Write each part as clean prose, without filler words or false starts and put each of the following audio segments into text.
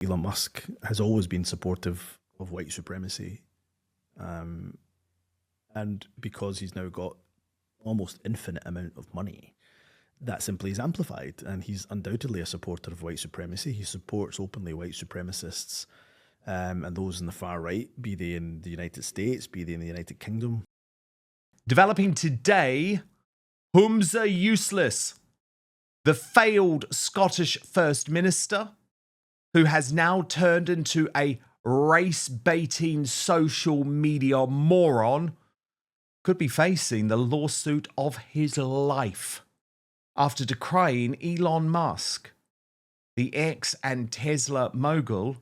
Elon Musk has always been supportive of white supremacy. And because he's now got almost infinite amount of money, that simply is amplified. And he's undoubtedly a supporter of white supremacy. He supports openly white supremacists and those in the far right, be they in the United States, be they in the United Kingdom. Developing today, Humza Yousaf, the failed Scottish First Minister, who has now turned into a race-baiting social media moron, could be facing the lawsuit of his life after decrying Elon Musk, the X and Tesla mogul,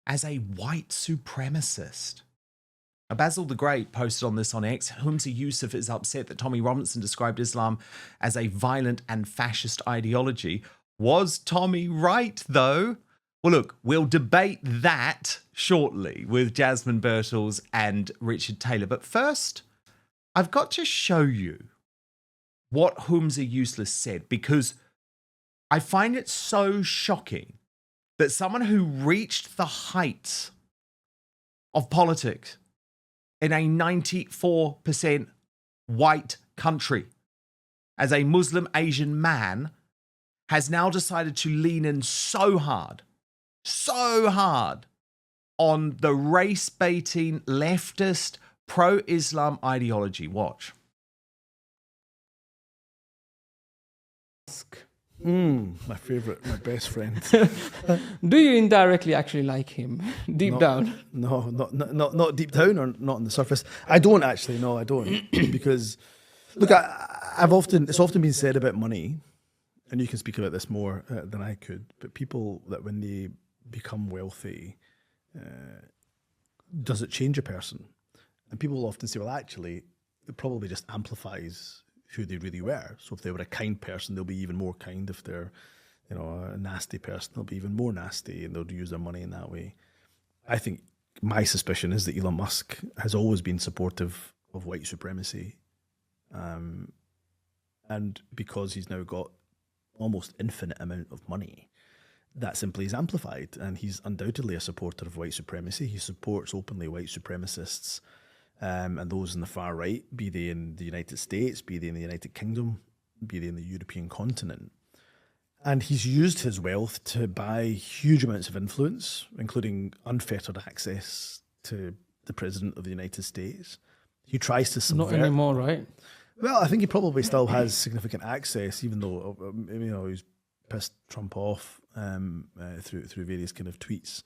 as a white supremacist. Now, Basil the Great posted on this on X. Humza Yousaf is upset that Tommy Robinson described Islam as a violent and fascist ideology. Was Tommy right, though? Well, look, we'll debate that shortly with Jasmine, Birtles and Richard Taylor. But first, I've got to show you what Humza Yousaf said, because I find it so shocking that someone who reached the heights of politics in a 94% white country as a Muslim Asian man has now decided to lean in so hard on the race-baiting, leftist, pro-Islam ideology. Watch. My favorite, my best friend. Do you indirectly actually like him, deep down? No, not deep down, or not on the surface. I don't actually. No, I don't. Because, look, it's often been said about money, and you can speak about this more than I could. But people, that when they become wealthy, does it change a person? And people will often say, well, actually, it probably just amplifies who they really were. So if they were a kind person, they'll be even more kind. If they're, a nasty person, they'll be even more nasty, and they'll use their money in that way. I think my suspicion is that Elon Musk has always been supportive of white supremacy. And because he's now got almost infinite amount of money, that simply is amplified. And he's undoubtedly a supporter of white supremacy. He supports openly white supremacists and those in the far right, be they in the United States, be they in the United Kingdom, be they in the European continent. And he's used his wealth to buy huge amounts of influence, including unfettered access to the President of the United States. He tries to subvert... Not anymore, right? Well, I think he probably still has significant access, even though, he's pissed Trump off through various kind of tweets.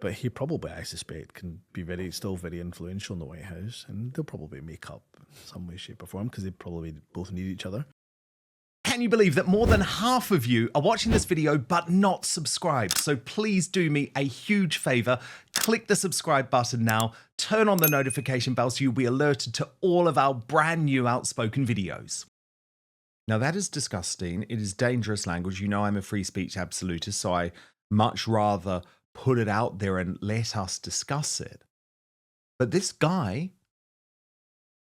But he probably, I suspect, can be still very influential in the White House, and they'll probably make up in some way, shape or form, because they probably both need each other. Can you believe that more than half of you are watching this video but not subscribed? So please do me a huge favor, click the subscribe button now, turn on the notification bell so you'll be alerted to all of our brand new Outspoken videos. Now that is disgusting. It is dangerous language. You know I'm a free speech absolutist, so I much rather put it out there and let us discuss it. But this guy,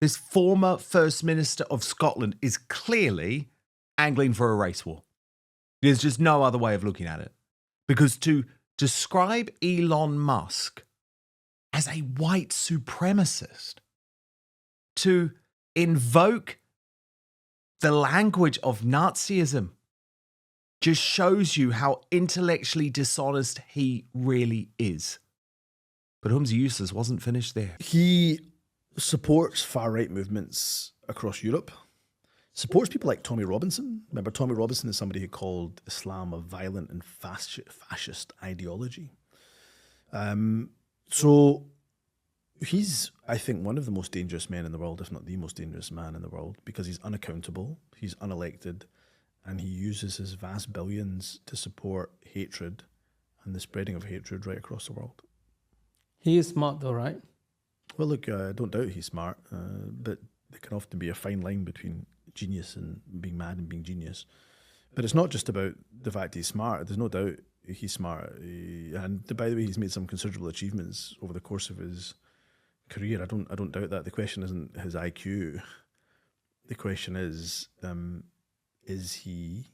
this former First Minister of Scotland, is clearly angling for a race war. There's just no other way of looking at it. Because to describe Elon Musk as a white supremacist, to invoke the language of Nazism, just shows you how intellectually dishonest he really is. But Humza Yousaf wasn't finished there. He supports far-right movements across Europe, supports people like Tommy Robinson. Remember, Tommy Robinson is somebody who called Islam a violent and fascist ideology. So he's, I think, one of the most dangerous men in the world, if not the most dangerous man in the world, because he's unaccountable, he's unelected, and he uses his vast billions to support hatred and the spreading of hatred right across the world. He is smart though, right? Well, look, I don't doubt he's smart, but there can often be a fine line between genius and being mad and being genius. But it's not just about the fact he's smart. There's no doubt he's smart. And by the way, he's made some considerable achievements over the course of his career. I don't doubt that. The question isn't his IQ. The question is he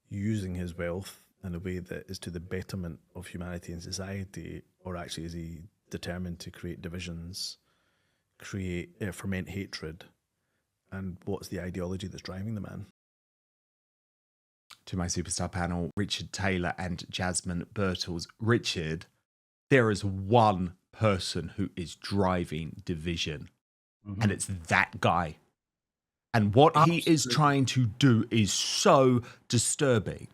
using his wealth in a way that is to the betterment of humanity and society, or actually is he determined to create divisions, ferment hatred, and what's the ideology that's driving the man? To my superstar panel, Richard Taylor and Jasmine Birtles. Richard, there is one person who is driving division, and it's that guy. And what he is trying to do is so disturbing.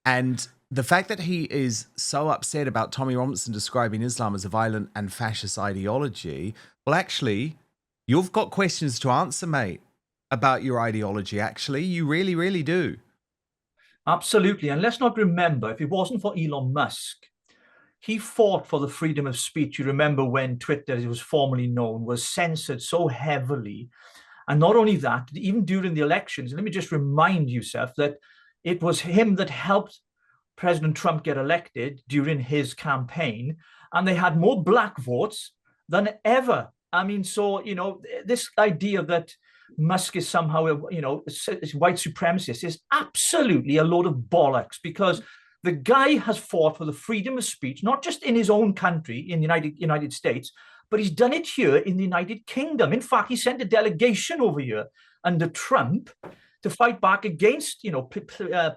And the fact that he is so upset about Tommy Robinson describing Islam as a violent and fascist ideology, well, actually, you've got questions to answer, mate, about your ideology, actually. You really, really do. Absolutely. And let's not remember, if it wasn't for Elon Musk, he fought for the freedom of speech. You remember when Twitter, as it was formerly known, was censored so heavily. And not only that, even during the elections, let me just remind you, Seth, that it was him that helped President Trump get elected during his campaign. And they had more black votes than ever. I mean, so, this idea that Musk is somehow, is white supremacist is absolutely a load of bollocks, because the guy has fought for the freedom of speech, not just in his own country, in the United States, but he's done it here in the United Kingdom. In fact, he sent a delegation over here under Trump to fight back against,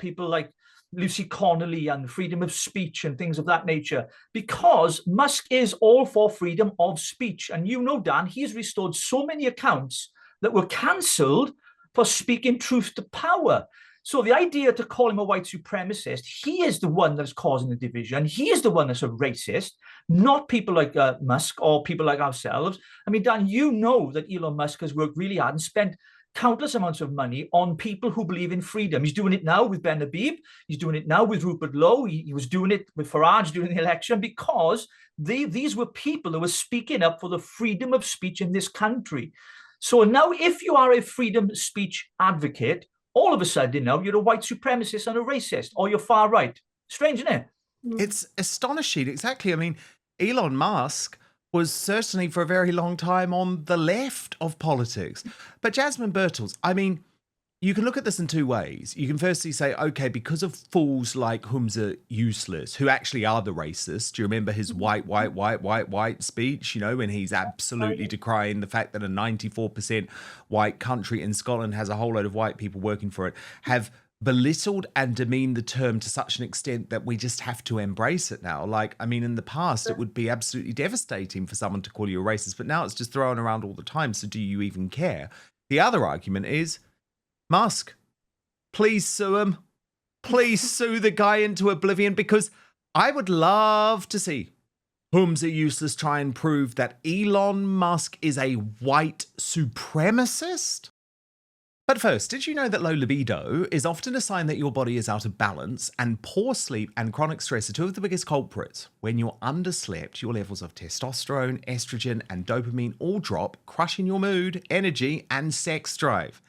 people like Lucy Connolly and freedom of speech and things of that nature, because Musk is all for freedom of speech. And Dan, he's restored so many accounts that were cancelled for speaking truth to power. So the idea to call him a white supremacist, he is the one that's causing the division. He is the one that's a racist, not people like Musk or people like ourselves. I mean, Dan, you know that Elon Musk has worked really hard and spent countless amounts of money on people who believe in freedom. He's doing it now with Ben Habib. He's doing it now with Rupert Lowe. He was doing it with Farage during the election, because these were people who were speaking up for the freedom of speech in this country. So now, if you are a freedom of speech advocate, all of a sudden now you're a white supremacist and a racist, or you're far right. Strange, isn't it? It's astonishing. Exactly. I mean, Elon Musk was certainly for a very long time on the left of politics. But Jasmine Birtles, I mean, you can look at this in two ways. You can firstly say, okay, because of fools like Humza Yousaf, who actually are the racists. Do you remember his white speech, when he's absolutely decrying the fact that a 94% white country in Scotland has a whole load of white people working for it, have belittled and demeaned the term to such an extent that we just have to embrace it now. Like, I mean, in the past, it would be absolutely devastating for someone to call you a racist, but now it's just thrown around all the time. So do you even care? The other argument is, Musk, please sue him. Please sue the guy into oblivion, because I would love to see Humza Yousaf try and prove that Elon Musk is a white supremacist. But first, did you know that low libido is often a sign that your body is out of balance, and poor sleep and chronic stress are two of the biggest culprits? When you're underslept, your levels of testosterone, estrogen, and dopamine all drop, crushing your mood, energy, and sex drive.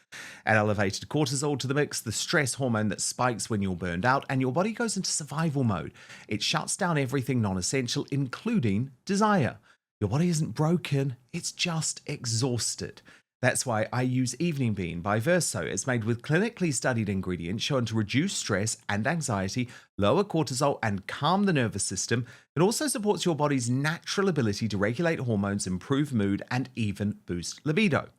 Add elevated cortisol to the mix, the stress hormone that spikes when you're burned out, and your body goes into survival mode. It shuts down everything non-essential, including desire. Your body isn't broken, it's just exhausted. That's why I use Evening Bean by Verso. It's made with clinically studied ingredients shown to reduce stress and anxiety, lower cortisol, and calm the nervous system. It also supports your body's natural ability to regulate hormones, improve mood, and even boost libido.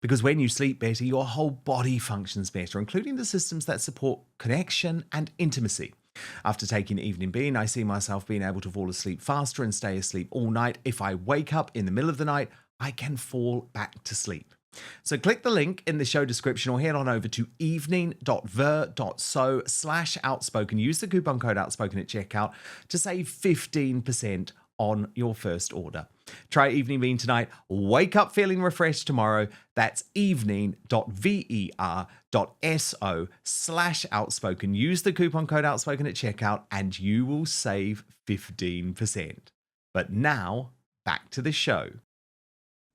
Because when you sleep better, your whole body functions better, including the systems that support connection and intimacy. After taking Evening Bean, I see myself being able to fall asleep faster and stay asleep all night. If I wake up in the middle of the night, I can fall back to sleep. So click the link in the show description or head on over to evening.ver.so/outspoken. Use the coupon code outspoken at checkout to save 15% on your first order. Try Evening Bean tonight. Wake up feeling refreshed tomorrow. That's evening.ver.so/outspoken. Use the coupon code outspoken at checkout and you will save 15%. But now, back to the show.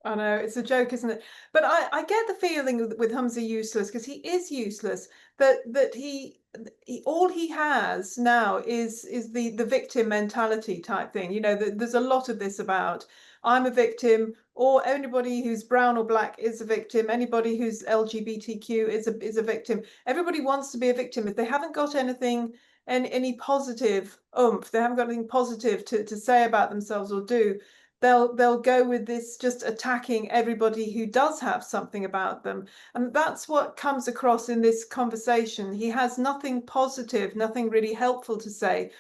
I know, it's a joke, isn't it? But I get the feeling with Humza Yousaf, because he is useless, that he all he has now is the victim mentality type thing. There's a lot of this about, I'm a victim, or anybody who's brown or black is a victim, anybody who's LGBTQ is a victim. Everybody wants to be a victim. If they haven't got anything any positive oomph, they haven't got anything positive to say about themselves or do, they'll go with this just attacking everybody who does have something about them. And that's what comes across in this conversation. He has nothing positive, nothing really helpful to say.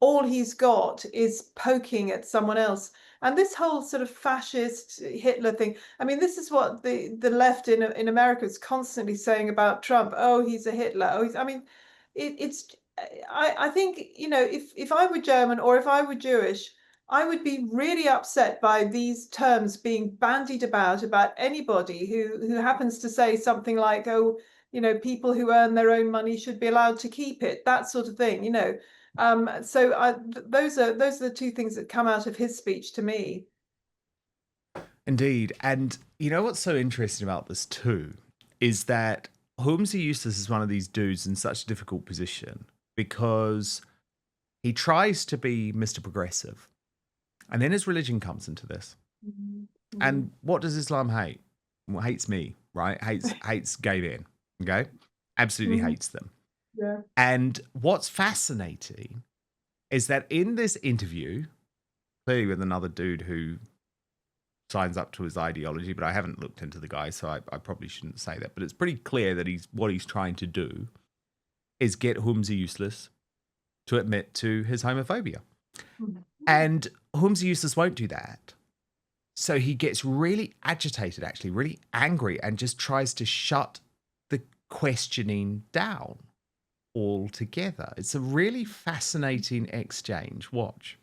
All he's got is poking at someone else. And this whole sort of fascist Hitler thing, I mean, this is what the left in America is constantly saying about Trump. Oh, he's a Hitler. Oh, I mean, I think, you know, if I were German or if I were Jewish, I would be really upset by these terms being bandied about anybody who happens to say something like, oh, you know, people who earn their own money should be allowed to keep it, that sort of thing, you know. So those are the two things that come out of his speech to me. Indeed. And you know what's so interesting about this too is that Humza Yousaf is one of these dudes in such a difficult position because he tries to be Mr. Progressive. And then his religion comes into this. Mm-hmm. And what does Islam hate? Well, hates me, right? Hates gay men, okay? Absolutely hates them. Yeah. And what's fascinating is that in this interview, clearly with another dude who signs up to his ideology, but I haven't looked into the guy, so I probably shouldn't say that. But it's pretty clear that what he's trying to do is get Humza Yousaf to admit to his homophobia. Mm-hmm. And Humza Yousaf won't do that. So he gets really agitated, actually, really angry, and just tries to shut the questioning down altogether. It's a really fascinating exchange. Watch.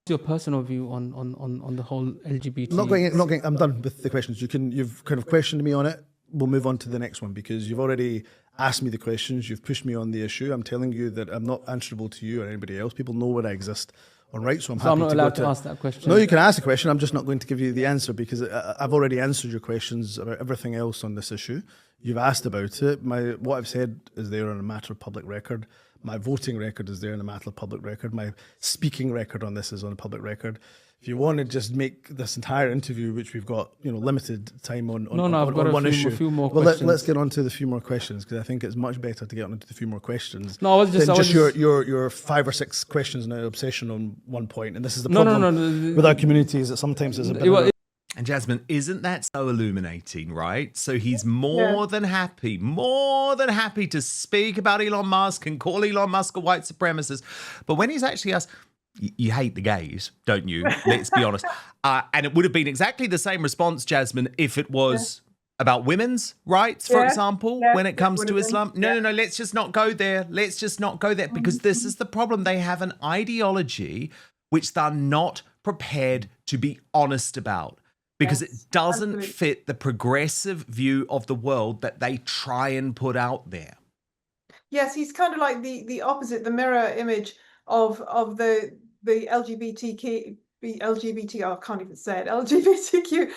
Your personal view on the whole LGBT? Not going. I'm done with the questions. You've kind of questioned me on it. We'll move on to the next one because you've already asked me the questions. You've pushed me on the issue. I'm telling you that I'm not answerable to you or anybody else. People know where I exist on right, so I'm happy to go to... I'm not allowed to ask that question. No, you can ask the question. I'm just not going to give you the answer because I've already answered your questions about everything else on this issue. You've asked about it. What I've said is there on a matter of public record. My voting record is there in a matter of public record. My speaking record on this is on a public record. If you want to just make this entire interview, which we've got, limited time on one issue. A few more questions. Let's get on to the few more questions because I think it's much better to get on to the few more questions. No, I was just your 5 or 6 questions now obsession on one point, and this is the problem with our community is that sometimes there's a bit. And Jasmine, isn't that so illuminating, right? So he's more than happy to speak about Elon Musk and call Elon Musk a white supremacist. But when he's actually asked, you hate the gays, don't you? Let's be honest. And it would have been exactly the same response, Jasmine, if it was about women's rights, for example, when it comes to Islam. No, let's just not go there. Let's just not go there because this is the problem. They have an ideology which they're not prepared to be honest about. Because it doesn't fit the progressive view of the world that they try and put out there. Yes, he's kind of like the opposite, the mirror image of the LGBT, I can't even say it, LGBTQ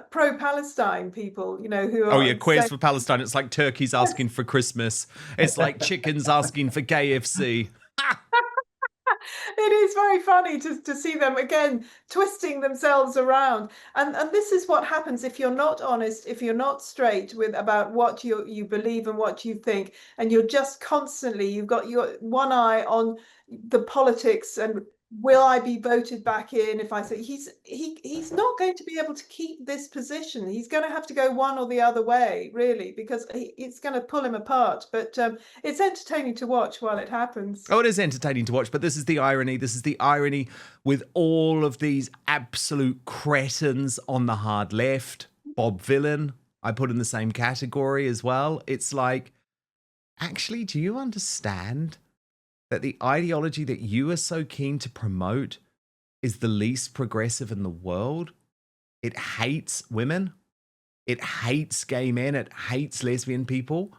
pro-Palestine people, who are... Oh yeah, queers for Palestine. It's like turkeys asking for Christmas. It's like chickens asking for KFC. It is very funny to see them again twisting themselves around, and this is what happens if you're not honest, if you're not straight about what you believe and what you think, and you're just constantly, you've got your one eye on the politics and will I be voted back in if I say he's not going to be able to keep this position. He's going to have to go one or the other way, really, because it's going to pull him apart. But it's entertaining to watch while it happens. Oh, it is entertaining to watch, but this is the irony. This is the irony with all of these absolute cretins on the hard left. Bob Villain, I put in the same category as well. It's like, actually, do you understand that the ideology that you are so keen to promote is the least progressive in the world? It hates women. It hates gay men. It hates lesbian people.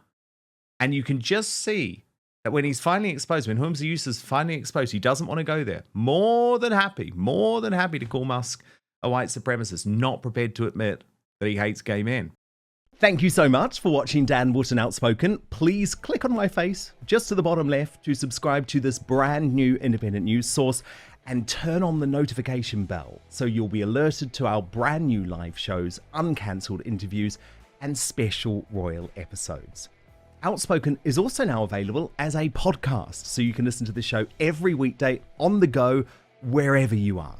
And you can just see that when he's finally exposed, when Humza Yousaf is finally exposed, he doesn't want to go there. More than happy to call Musk a white supremacist, not prepared to admit that he hates gay men. Thank you so much for watching Dan Wootton Outspoken. Please click on my face just to the bottom left to subscribe to this brand new independent news source and turn on the notification bell so you'll be alerted to our brand new live shows, uncancelled interviews, and special royal episodes. Outspoken is also now available as a podcast, so you can listen to the show every weekday on the go, wherever you are.